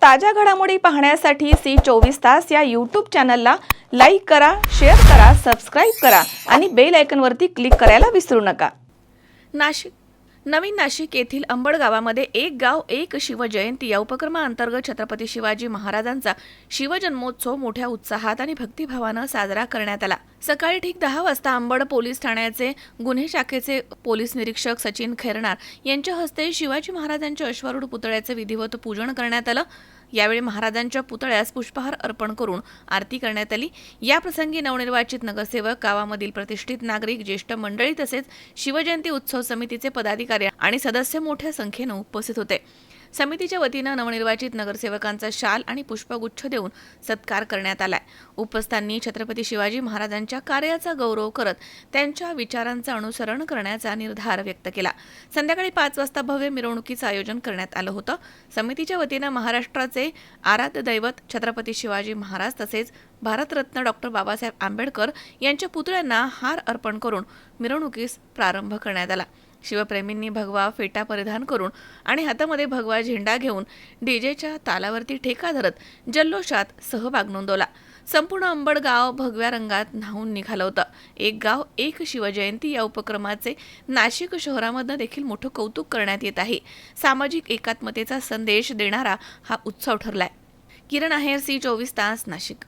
ताज्या घडामोडी पाहण्यासाठी सी24 या यूट्यूब चॅनलला लाईक करा, शेअर करा, सबस्क्राईब करा आणि बेल आयकॉनवरती क्लिक करायला विसरू नका। नवीन नाशिक येथील अंबड गावामध्ये एक गाव एक शिवजयंती या उपक्रमाअंतर्गत छत्रपती शिवाजी महाराजांचा शिवजन्मोत्सव मोठ्या उत्साहात आणि भक्तिभावाने साजरा करण्यात आला। सकाळी ठीक 10 वाजता अंबड पोलीस ठाण्याचे गुन्हे शाखेचे पोलीस निरीक्षक सचिन खैरनार यांच्या हस्ते शिवाजी महाराजांच्या अश्वारूढ पुतळ्याचे विधिवत पूजन करण्यात आलं। यावेळी महाराजांच्या पुतळ्यास पुष्पहार अर्पण करून आरती करण्यात आली। या प्रसंगी नवनिर्वाचित नगरसेवक, गावामधील प्रतिष्ठित नागरिक, ज्येष्ठ मंडळी तसेच शिवजयंती उत्सव समितीचे पदाधिकारी आणि सदस्य मोठ्या संख्येने उपस्थित होते। समितीच्या वतीने नवनिर्वाचित नगरसेवकांचा शाल आणि पुष्पगुच्छ देऊन सत्कार करण्यात आलाय। उपस्थांनी छत्रपती शिवाजी महाराजांच्या कार्याचा गौरव करत त्यांच्या विचारांचे अनुसरण करण्याचा निर्धार व्यक्त केला। संध्याकाळी 5 वाजता भव्य मिरवणुकीचे आयोजन करण्यात आलं होतं। समितीच्या वतीने महाराष्ट्राचे आराध्य दैवत छत्रपती शिवाजी महाराज तसेच भारतरत्न डॉ. बाबासाहेब आंबेडकर यांच्या पुतळ्यांना हार अर्पण करून मिरवणुकीस प्रारंभ करण्यात आला। शिवप्रेमींनी भगवा फेटा परिधान करून आणि हातामध्ये भगवा झेंडा घेऊन डीजेच्या तालावरती ठेका धरत जल्लोषात सहभाग नोंदवला। संपूर्ण अंबड गाव भगव्या रंगात न्हाऊन निघालं होतं। एक गाव एक शिवजयंती या उपक्रमाचे नाशिक शहरामध्ये देखील मोठं कौतुक करण्यात येत आहे। सामाजिक एकात्मतेचा संदेश देणारा हा उत्सव ठरलाय। किरण आहेर, सी24 तास, नाशिक।